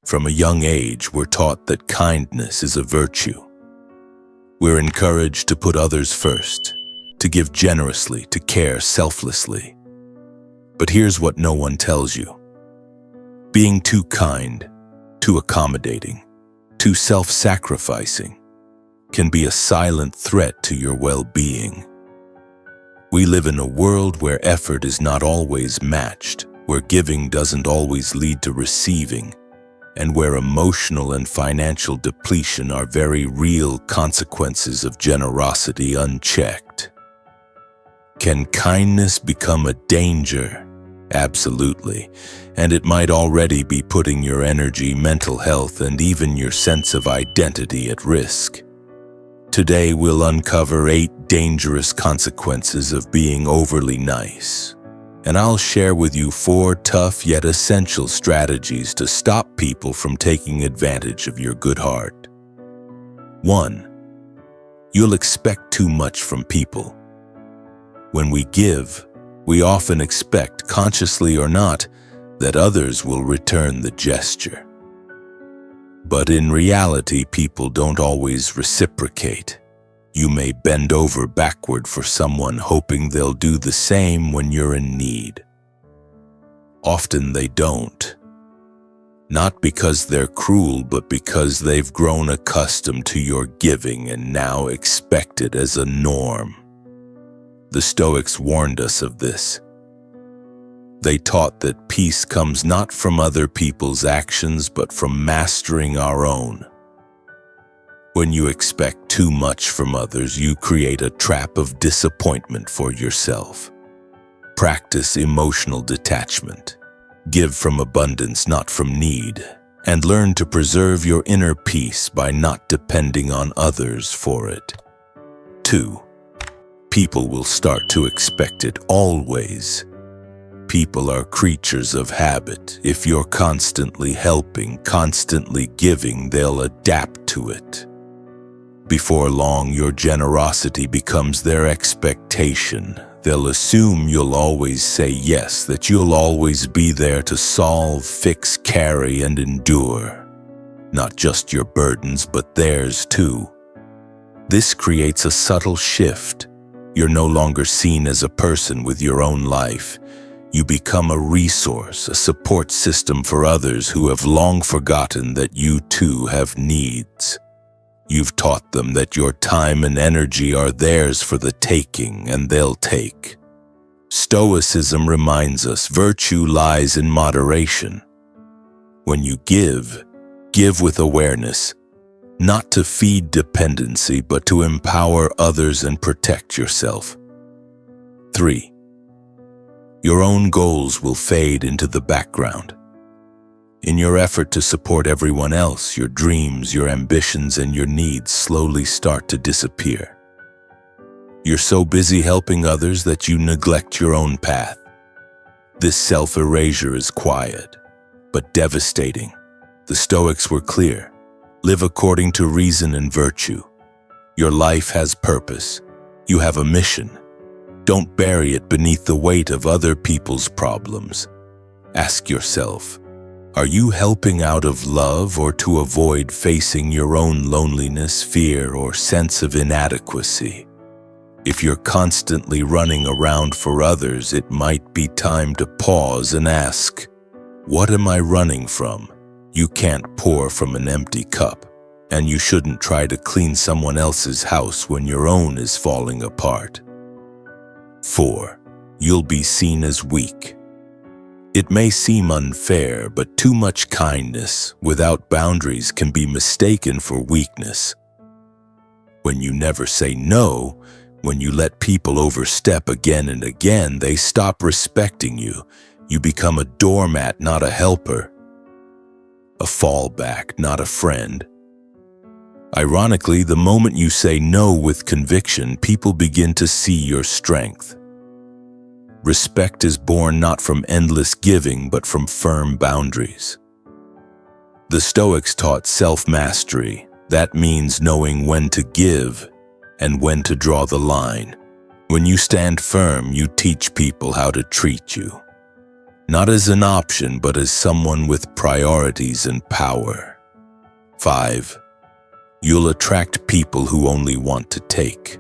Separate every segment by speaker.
Speaker 1: From a young age, we're taught that kindness is a virtue. We're encouraged to put others first, to give generously, to care selflessly. But here's what no one tells you. Being too kind, too accommodating, too self-sacrificing can be a silent threat to your well-being. We live in a world where effort is not always matched, where giving doesn't always lead to receiving, and where emotional and financial depletion are very real consequences of generosity unchecked. Can kindness become a danger? Absolutely, and it might already be putting your energy, mental health, and even your sense of identity at risk. Today we'll uncover 8 dangerous consequences of being overly nice, and I'll share with you 4 tough yet essential strategies to stop people from taking advantage of your good heart. 1. You'll expect too much from people. When we give, we often expect, consciously or not, that others will return the gesture. But in reality, people don't always reciprocate. You may bend over backward for someone hoping they'll do the same when you're in need. Often they don't. Not because they're cruel, but because they've grown accustomed to your giving and now expect it as a norm. The Stoics warned us of this. They taught that peace comes not from other people's actions, but from mastering our own. When you expect too much from others, you create a trap of disappointment for yourself. Practice emotional detachment. Give from abundance, not from need, and learn to preserve your inner peace by not depending on others for it. 2. People will start to expect it always. People are creatures of habit. If you're constantly helping, constantly giving, they'll adapt to it. Before long, your generosity becomes their expectation. They'll assume you'll always say yes, that you'll always be there to solve, fix, carry, and endure. Not just your burdens, but theirs too. This creates a subtle shift. You're no longer seen as a person with your own life. You become a resource, a support system for others who have long forgotten that you too have needs. You've taught them that your time and energy are theirs for the taking, and they'll take. Stoicism reminds us virtue lies in moderation. When you give with awareness, not to feed dependency, but to empower others and protect yourself. 3. Your own goals will fade into the background. In your effort to support everyone else, your dreams, your ambitions, and your needs slowly start to disappear. You're so busy helping others that you neglect your own path. This self-erasure is quiet, but devastating. The Stoics were clear. Live according to reason and virtue. Your life has purpose. You have a mission. Don't bury it beneath the weight of other people's problems. Ask yourself, are you helping out of love or to avoid facing your own loneliness, fear, or sense of inadequacy? If you're constantly running around for others, it might be time to pause and ask, what am I running from? You can't pour from an empty cup, and you shouldn't try to clean someone else's house when your own is falling apart. 4. You'll be seen as weak. It may seem unfair, but too much kindness without boundaries can be mistaken for weakness. When you never say no, when you let people overstep again and again, they stop respecting you. You become a doormat, not a helper. A fallback, not a friend. Ironically, the moment you say no with conviction, people begin to see your strength. Respect is born not from endless giving, but from firm boundaries. The Stoics taught self-mastery. That means knowing when to give and when to draw the line. When you stand firm, you teach people how to treat you. not as an option, but as someone with priorities and power. 5. You'll attract people who only want to take.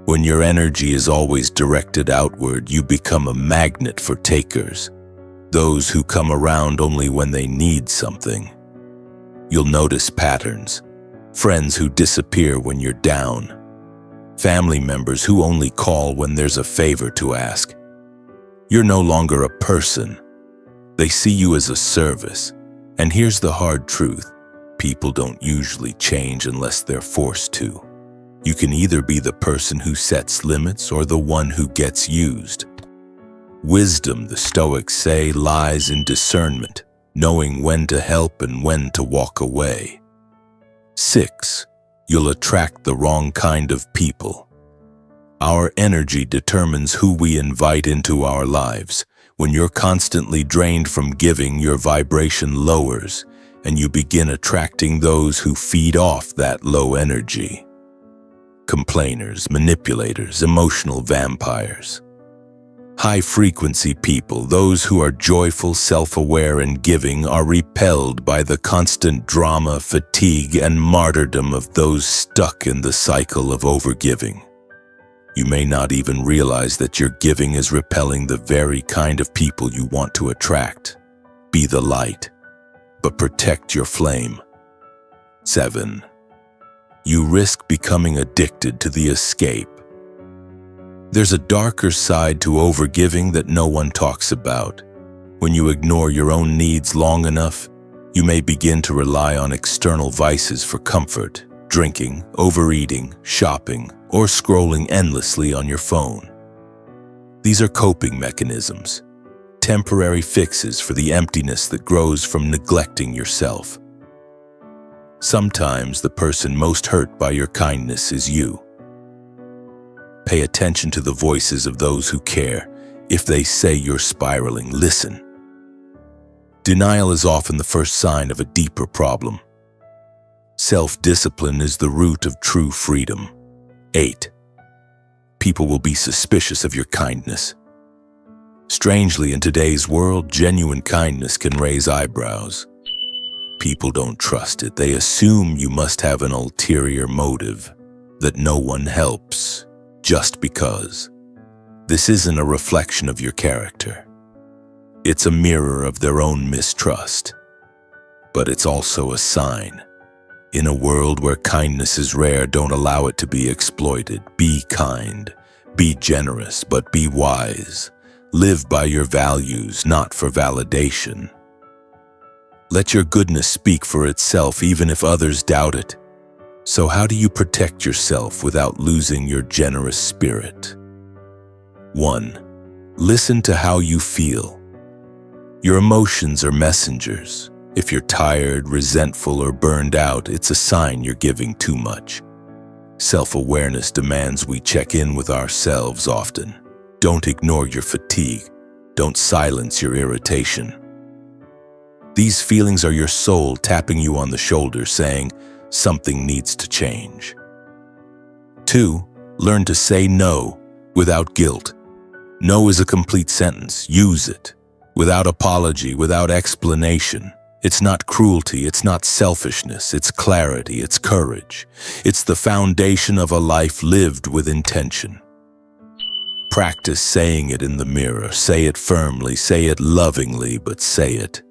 Speaker 1: When your energy is always directed outward, you become a magnet for takers, those who come around only when they need something. You'll notice patterns: friends who disappear when you're down, family members who only call when there's a favor to ask. You're no longer a person. They see you as a service. And here's the hard truth: people don't usually change unless they're forced to. You can either be the person who sets limits or the one who gets used. Wisdom, the Stoics say, lies in discernment, knowing when to help and when to walk away. 6. You'll attract the wrong kind of people. Our energy determines who we invite into our lives. When you're constantly drained from giving, your vibration lowers, and you begin attracting those who feed off that low energy. Complainers, manipulators, emotional vampires. High-frequency people, those who are joyful, self-aware, and giving, are repelled by the constant drama, fatigue, and martyrdom of those stuck in the cycle of overgiving. You may not even realize that your giving is repelling the very kind of people you want to attract. Be the light, but protect your flame. 7. You risk becoming addicted to the escape. There's a darker side to overgiving that no one talks about. When you ignore your own needs long enough, you may begin to rely on external vices for comfort: drinking, overeating, shopping, or scrolling endlessly on your phone. These are coping mechanisms, temporary fixes for the emptiness that grows from neglecting yourself. Sometimes the person most hurt by your kindness is you. Pay attention to the voices of those who care. If they say you're spiraling, listen. Denial is often the first sign of a deeper problem. Self-discipline is the root of true freedom. 8. People will be suspicious of your kindness. Strangely, in today's world, genuine kindness can raise eyebrows. People don't trust it. They assume you must have an ulterior motive, that no one helps just because. This isn't a reflection of your character. It's a mirror of their own mistrust. But it's also a sign. In a world where kindness is rare, don't allow it to be exploited. Be kind, be generous, but be wise. Live by your values, not for validation. Let your goodness speak for itself, even if others doubt it. So how do you protect yourself without losing your generous spirit? 1. Listen to how you feel. Your emotions are messengers. If you're tired, resentful, or burned out, it's a sign you're giving too much. Self-awareness demands we check in with ourselves often. Don't ignore your fatigue. Don't silence your irritation. These feelings are your soul tapping you on the shoulder, saying, something needs to change. 2. Learn to say no without guilt. No is a complete sentence. Use it. Without apology, without explanation. It's not cruelty, it's not selfishness, it's clarity, it's courage. It's the foundation of a life lived with intention. Practice saying it in the mirror. Say it firmly, say it lovingly, but say it.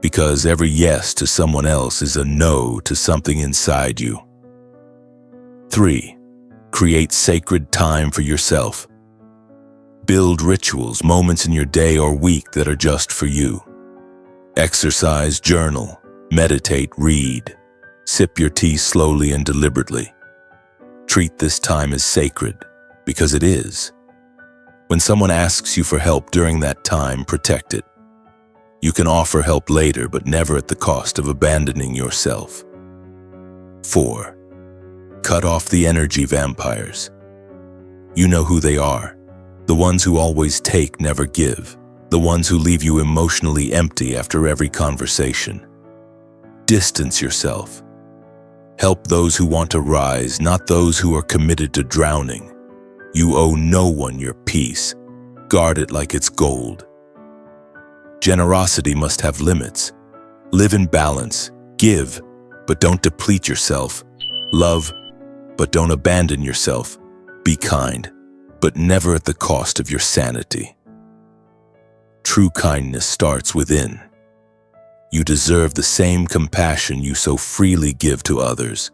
Speaker 1: Because every yes to someone else is a no to something inside you. 3. Create sacred time for yourself. Build rituals, moments in your day or week that are just for you. Exercise, journal, meditate, read. Sip your tea slowly and deliberately. Treat this time as sacred, because it is. When someone asks you for help during that time, protect it. You can offer help later, but never at the cost of abandoning yourself. 4. Cut off the energy vampires. You know who they are. The ones who always take, never give. The ones who leave you emotionally empty after every conversation. Distance yourself. Help those who want to rise, not those who are committed to drowning. You owe no one your peace. Guard it like it's gold. Generosity must have limits. Live in balance. Give, but don't deplete yourself. Love, but don't abandon yourself. Be kind, but never at the cost of your sanity. True kindness starts within. You deserve the same compassion you so freely give to others.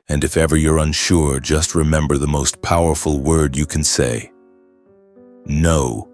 Speaker 1: And if ever you're unsure, just remember the most powerful word you can say. No